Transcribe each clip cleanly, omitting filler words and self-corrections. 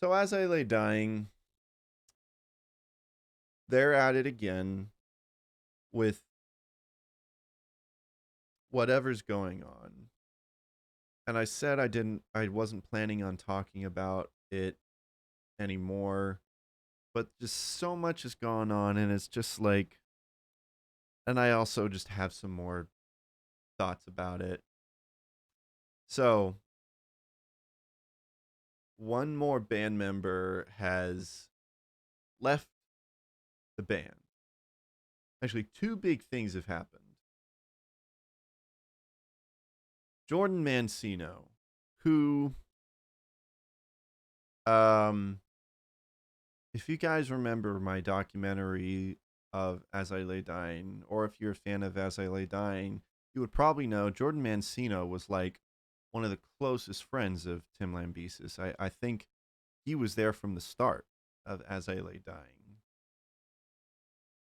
So as I lay dying, they're at it again with whatever's going on. And I said I wasn't planning on talking about it anymore, but just so much has gone on and it's just like, and I also just have some more thoughts about it. So, one more band member has left the band. Actually, two big things have happened. Jordan Mancino, who, um, if you guys remember my documentary of As I Lay Dying, or if you're a fan of As I Lay Dying, you would probably know Jordan Mancino was like one of the closest friends of Tim Lambesis. I think he was there from the start of As I Lay Dying.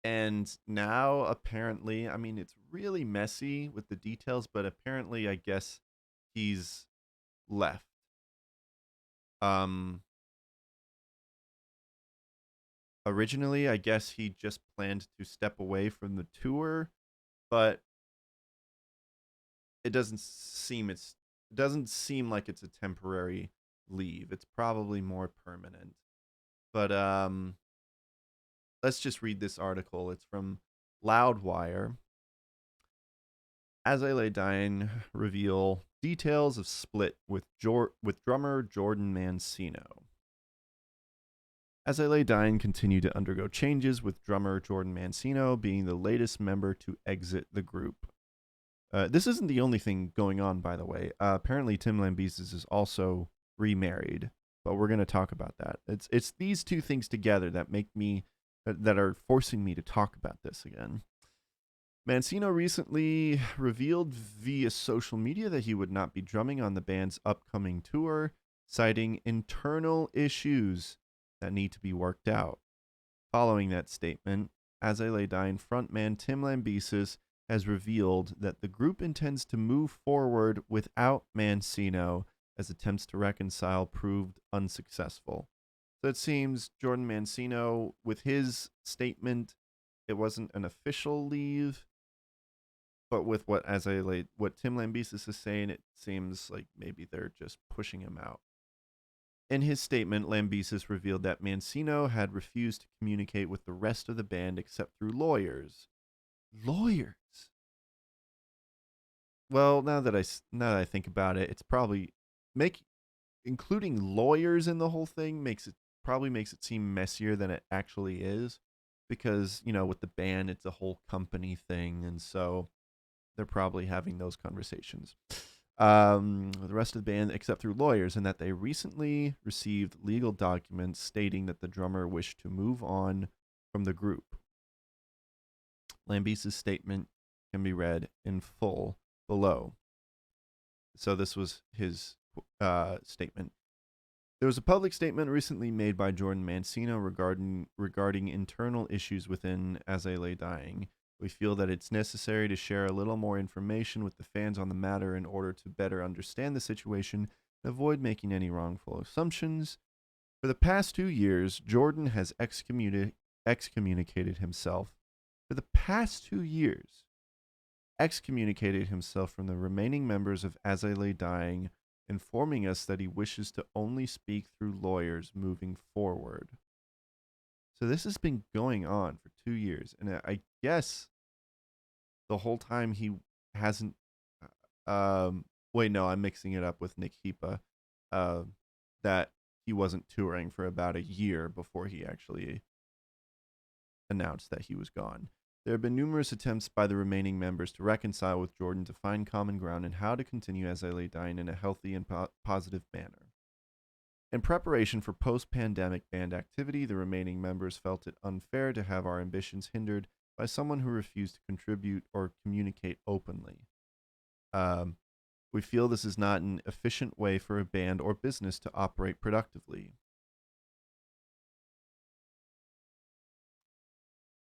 And now, apparently, I mean, it's really messy with the details, but apparently, I guess he's left. Um, Originally, I guess he just planned to step away from the tour, but it doesn't seem like it's a temporary leave. It's probably more permanent. But let's just read this article. It's from Loudwire. As I Lay Dying reveal details of split with drummer Jordan Mancino. As I Lay Dying continue to undergo changes, with drummer Jordan Mancino being the latest member to exit the group. This isn't the only thing going on, by the way. Apparently, Tim Lambesis is also remarried, but we're going to talk about that. It's these two things together that make me that are forcing me to talk about this again. Mancino recently revealed via social media that he would not be drumming on the band's upcoming tour, citing internal issues that need to be worked out. Following that statement, As I Lay Dying frontman Tim Lambesis has revealed that the group intends to move forward without Mancino as attempts to reconcile proved unsuccessful. So it seems Jordan Mancino, with his statement, it wasn't an official leave, but with what Tim Lambesis is saying, it seems like maybe they're just pushing him out. In his statement, Lambesis revealed that Mancino had refused to communicate with the rest of the band except through lawyers. Lawyers. Well, now that I think about it, it's probably make including lawyers in the whole thing makes it seem messier than it actually is, because with the band it's a whole company thing, and so they're probably having those conversations. The rest of the band except through lawyers, and that they recently received legal documents stating that the drummer wished to move on from the group. Lambesis' statement can be read in full below. So this was his statement. There was a public statement recently made by Jordan Mancino regarding internal issues within As I Lay Dying. We feel that it's necessary to share a little more information with the fans on the matter in order to better understand the situation and avoid making any wrongful assumptions. For the past 2 years, Jordan has excommunicated himself. For the past 2 years, excommunicated himself from the remaining members of As I Lay Dying, informing us that he wishes to only speak through lawyers moving forward. So this has been going on for 2 years, and I guess the whole time he hasn't. Wait, no, I'm mixing it up with Nick Hipa. That he wasn't touring for about a year before he actually announced that he was gone. There have been numerous attempts by the remaining members to reconcile with Jordan to find common ground and how to continue As I Lay Dying in a healthy and positive manner. In preparation for post-pandemic band activity, the remaining members felt it unfair to have our ambitions hindered by someone who refused to contribute or communicate openly. We feel this is not an efficient way for a band or business to operate productively.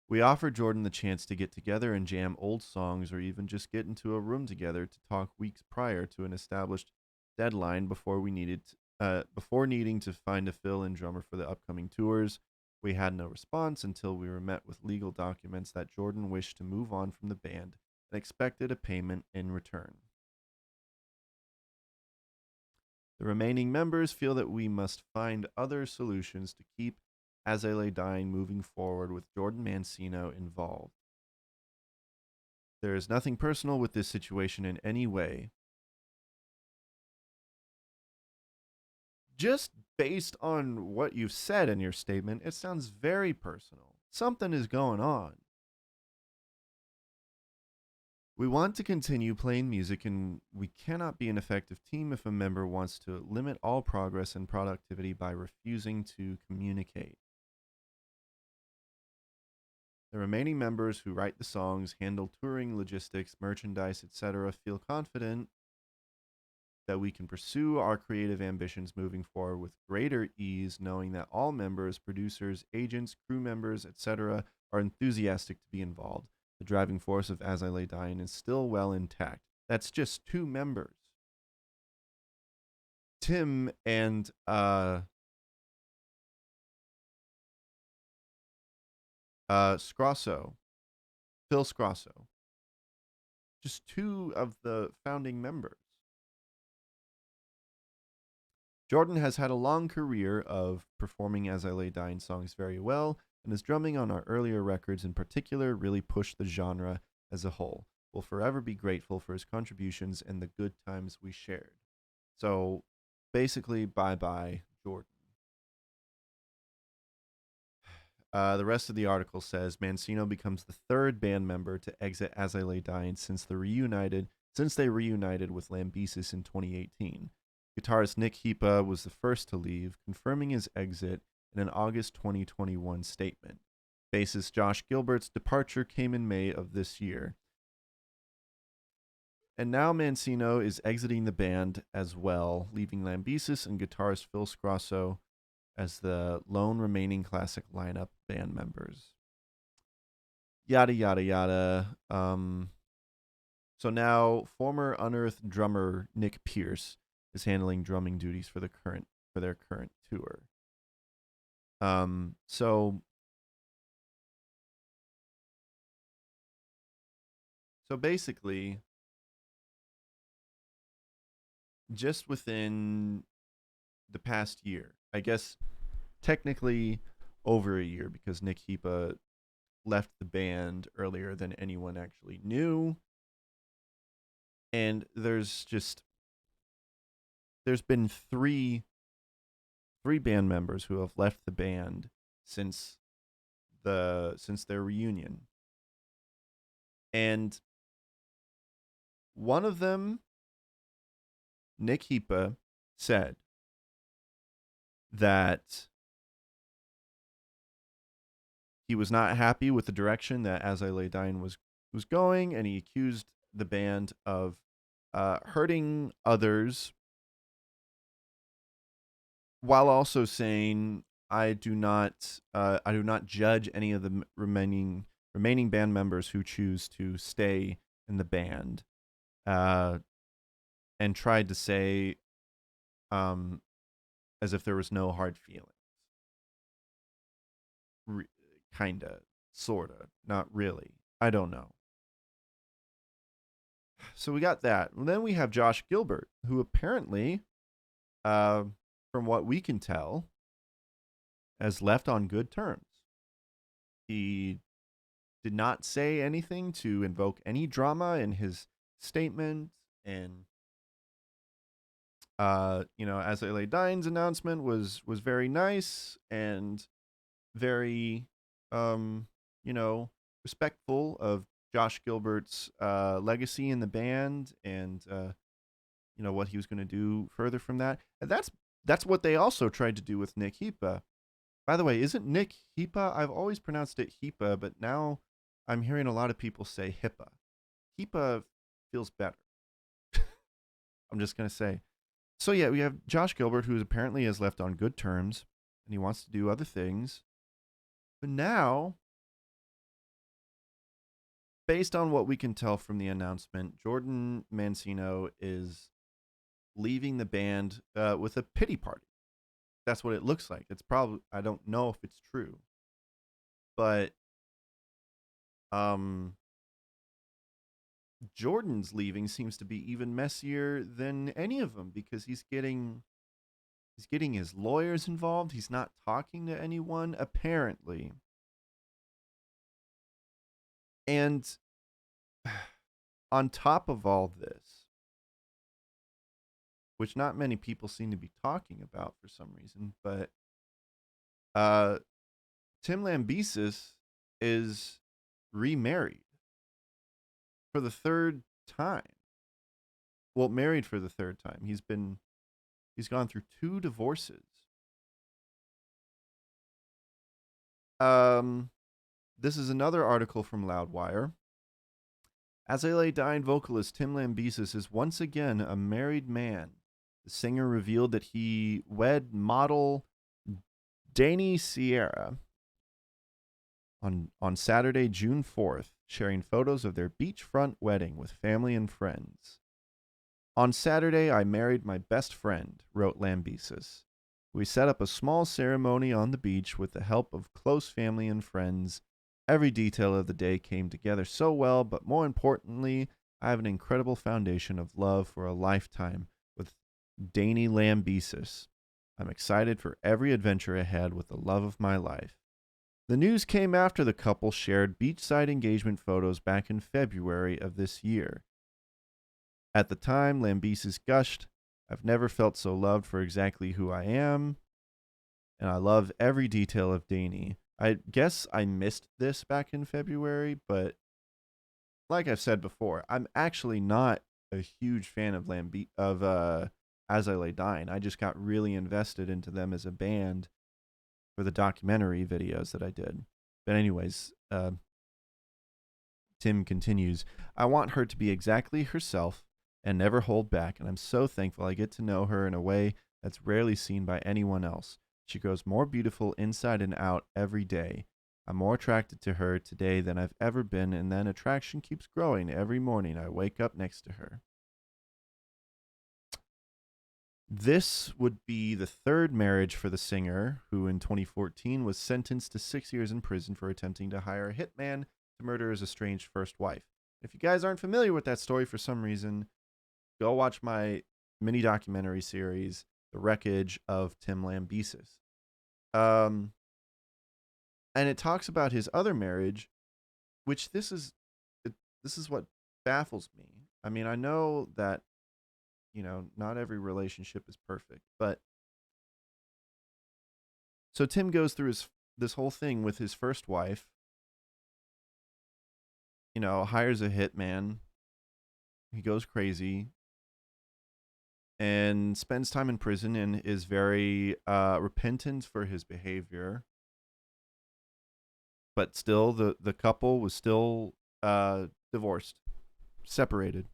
We offered Jordan the chance to get together and jam old songs or even just get into a room together to talk weeks prior to an established deadline before we needed Before needing to find a fill-in drummer for the upcoming tours, we had no response until we were met with legal documents that Jordan wished to move on from the band and expected a payment in return. The remaining members feel that we must find other solutions to keep As I Lay Dying moving forward with Jordan Mancino involved. There is nothing personal with this situation in any way. Just based on what you've said in your statement, it sounds very personal. Something is going on. We want to continue playing music, and we cannot be an effective team if a member wants to limit all progress and productivity by refusing to communicate. The remaining members who write the songs, handle touring, logistics, merchandise, etc., feel confident that we can pursue our creative ambitions moving forward with greater ease, knowing that all members, producers, agents, crew members, etc., are enthusiastic to be involved. The driving force of As I Lay Dying is still well intact. That's just 2 members. Tim and Scrosso, Phil Scrosso. Just 2 of the founding members. Jordan has had a long career of performing As I Lay Dying songs very well, and his drumming on our earlier records in particular really pushed the genre as a whole. We'll forever be grateful for his contributions and the good times we shared. So basically, bye-bye, Jordan. The rest of the article says Mancino becomes the 3rd band member to exit As I Lay Dying since they reunited with Lambesis in 2018. Guitarist Nick Hepa was the first to leave, confirming his exit in an August 2021 statement. Bassist Josh Gilbert's departure came in May of this year. And now Mancino is exiting the band as well, leaving Lambesis and guitarist Phil Scrosso as the lone remaining classic lineup band members. Yada, yada, yada. So now former Unearthed drummer Nick Pierce is handling drumming duties for their current tour. So basically, just within the past year, I guess technically over a year, because Nick Hepa left the band earlier than anyone actually knew. And there's been three band members who have left the band since their reunion. And one of them, Nick Hepa, said that he was not happy with the direction that As I Lay Dying was going, and he accused the band of hurting others, while also saying, I do not judge any of the remaining band members who choose to stay in the band, and tried to say, as if there was no hard feelings. Kinda, sorta, not really. I don't know. So we got that. And then we have Josh Gilbert, who apparently, from what we can tell, has left on good terms. He did not say anything to invoke any drama in his statement, and As I Lay Dying's announcement was very nice and very respectful of Josh Gilbert's legacy in the band, and what he was going to do further from that. And that's what they also tried to do with Nick Hepa. By the way, isn't Nick Hepa? I've always pronounced it Hepa, but now I'm hearing a lot of people say Hippa. Hepa feels better. I'm just going to say. So yeah, we have Josh Gilbert, who apparently has left on good terms, and he wants to do other things. But now, based on what we can tell from the announcement, Jordan Mancino is leaving the band with a pity party. That's what it looks like. It's probably, I don't know if it's true, but um, Jordan's leaving seems to be even messier than any of them because he's getting his lawyers involved. He's not talking to anyone apparently, and on top of all this, which not many people seem to be talking about for some reason, but uh, Tim Lambesis is remarried for the third time. Well, married for the third time. He's gone through 2 divorces. Um, this is another article from Loudwire. As I lay dying, vocalist Tim Lambesis is once again a married man. The singer revealed that he wed model Dani Sierra on Saturday, June 4th, sharing photos of their beachfront wedding with family and friends. On Saturday, I married my best friend, wrote Lambesis. We set up a small ceremony on the beach with the help of close family and friends. Every detail of the day came together so well, but more importantly, I have an incredible foundation of love for a lifetime with Dani Lambesis. I'm excited for every adventure ahead with the love of my life. The news came after the couple shared beachside engagement photos back in February of this year. At the time, Lambesis gushed, I've never felt so loved for exactly who I am, and I love every detail of Dani. I guess I missed this back in February, but like I've said before, I'm actually not a huge fan of As I Lay Dying. I just got really invested into them as a band for the documentary videos that I did. But anyways, Tim continues, I want her to be exactly herself and never hold back, and I'm so thankful I get to know her in a way that's rarely seen by anyone else. She grows more beautiful inside and out every day. I'm more attracted to her today than I've ever been, and that attraction keeps growing every morning I wake up next to her. This would be the third marriage for the singer, who in 2014 was sentenced to 6 years in prison for attempting to hire a hitman to murder his estranged first wife. If you guys aren't familiar with that story for some reason, go watch my mini documentary series, The Wreckage of Tim Lambesis. And it talks about his other marriage, which this is what baffles me. I mean, I know that not every relationship is perfect, but so Tim goes through this whole thing with his first wife, hires a hitman. He goes crazy and spends time in prison and is very repentant for his behavior. But still, the couple was still divorced, separated.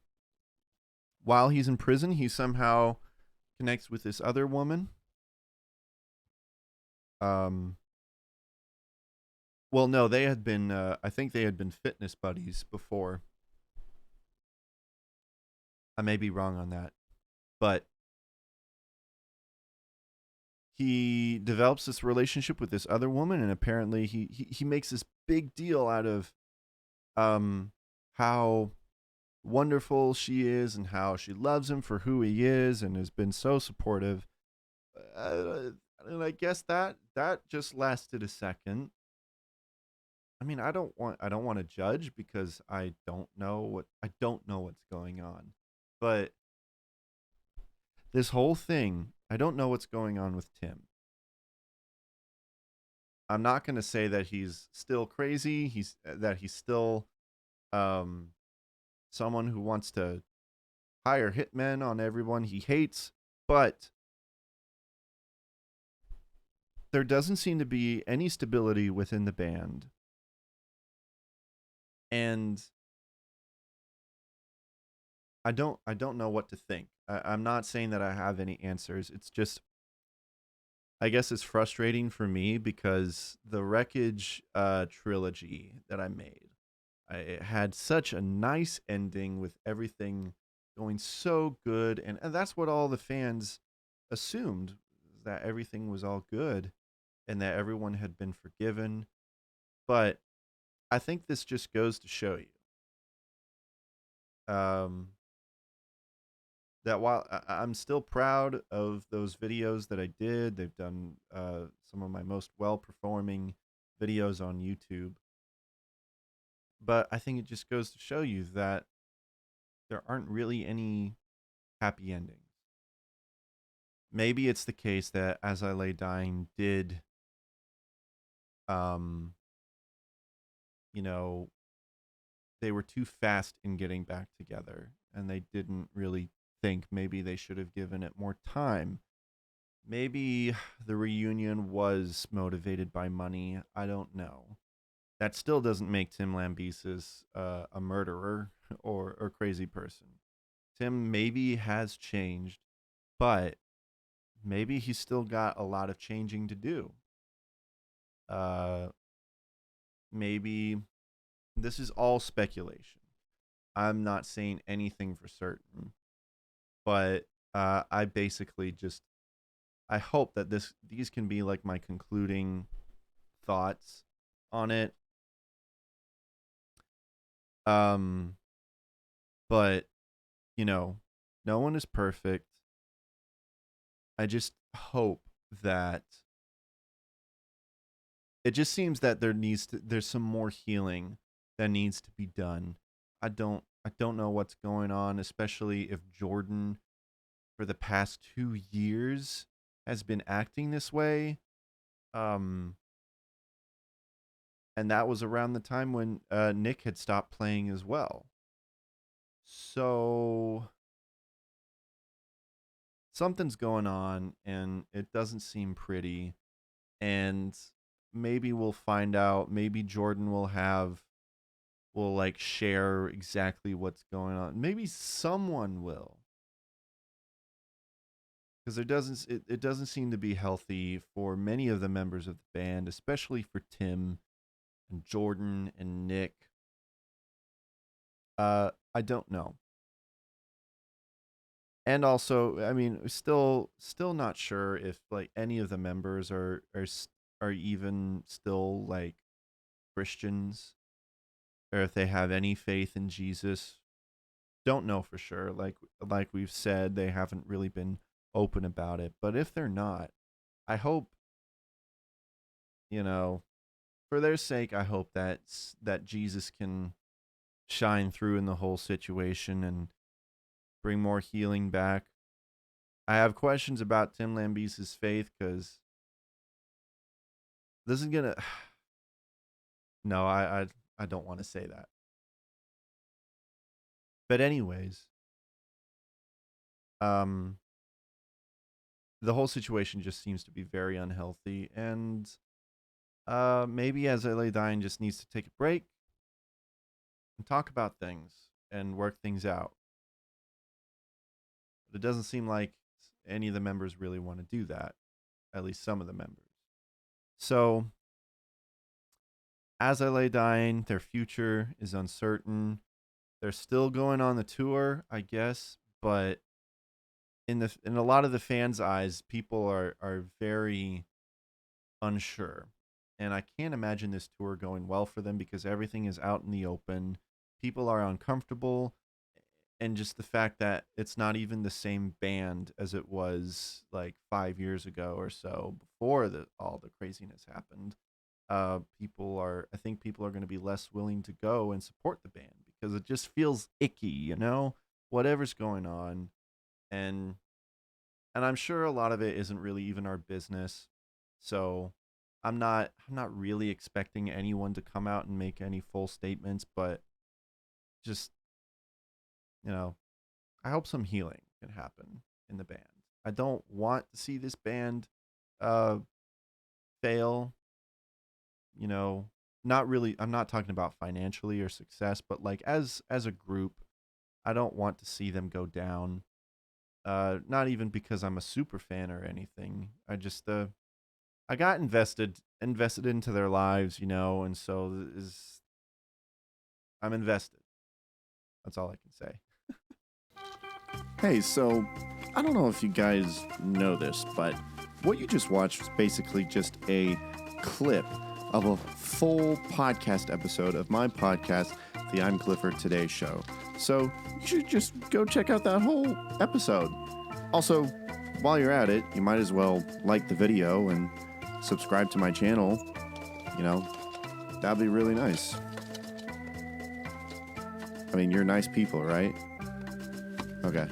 While he's in prison, he somehow connects with this other woman. Well, no, they had been. I think they had been fitness buddies before. I may be wrong on that, but he develops this relationship with this other woman, and apparently he makes this big deal out of how wonderful she is and how she loves him for who he is and has been so supportive. And I guess that just lasted a second. I mean, I don't want to judge because I don't know what's going on. But this whole thing, I don't know what's going on with Tim. I'm not going to say that he's still crazy. He's still someone who wants to hire hitmen on everyone he hates, but there doesn't seem to be any stability within the band. And I don't know what to think. I'm not saying that I have any answers. It's just, I guess it's frustrating for me because the Wreckage trilogy that I made, it had such a nice ending with everything going so good, and that's what all the fans assumed, that everything was all good and that everyone had been forgiven. But I think this just goes to show you um, that while I'm still proud of those videos that I did, they've done some of my most well performing videos on YouTube. But I think it just goes to show you that there aren't really any happy endings. Maybe it's the case that As I Lay Dying did, um, you know, they were too fast in getting back together and they didn't really think maybe they should have given it more time. Maybe the reunion was motivated by money. I don't know. That still doesn't make Tim Lambesis a murderer or crazy person. Tim maybe has changed, but maybe he's still got a lot of changing to do. Uh, maybe this is all speculation. I'm not saying anything for certain, but I basically just I hope that these can be like my concluding thoughts on it. Um, but you know, no one is perfect. I just hope that it just seems that there's some more healing that needs to be done. I don't know what's going on, especially if Jordan for the past 2 years has been acting this way. Um, and that was around the time when Nick had stopped playing as well. So something's going on, and it doesn't seem pretty. And maybe we'll find out. Maybe Jordan will like share exactly what's going on. Maybe someone will, because it doesn't seem to be healthy for many of the members of the band, especially for Tim and Jordan and Nick. I don't know. And also, I mean, still not sure if like any of the members are even still like Christians, or if they have any faith in Jesus. Don't know for sure. Like we've said, they haven't really been open about it. But if they're not, I hope, you know, for their sake, I hope that Jesus can shine through in the whole situation and bring more healing back. I have questions about Tim Lambesis' faith because this is gonna. No, I don't want to say that. But anyways, um, the whole situation just seems to be very unhealthy, and maybe As I Lay Dying just needs to take a break and talk about things and work things out. But it doesn't seem like any of the members really want to do that. At least some of the members. So, As I Lay Dying, their future is uncertain. They're still going on the tour, I guess, but in a lot of the fans' eyes, people are very unsure. And I can't imagine this tour going well for them because everything is out in the open. People are uncomfortable, and just the fact that it's not even the same band as it was like 5 years ago or so before all the craziness happened. I think people are going to be less willing to go and support the band because it just feels icky, whatever's going on. And I'm sure a lot of it isn't really even our business. So I'm not really expecting anyone to come out and make any full statements, but just, you know, I hope some healing can happen in the band. I don't want to see this band uh fail, you know, not really. I'm not talking about financially or success, but like as a group, I don't want to see them go down. Not even because I'm a super fan or anything. I got invested into their lives, and so I'm invested. That's all I can say. Hey, so I don't know if you guys know this, but what you just watched was basically just a clip of a full podcast episode of my podcast, The I'm Clifford Today Show. So you should just go check out that whole episode. Also, while you're at it, you might as well like the video and subscribe to my channel. You know, that'd be really nice. I mean, you're nice people, right? Okay.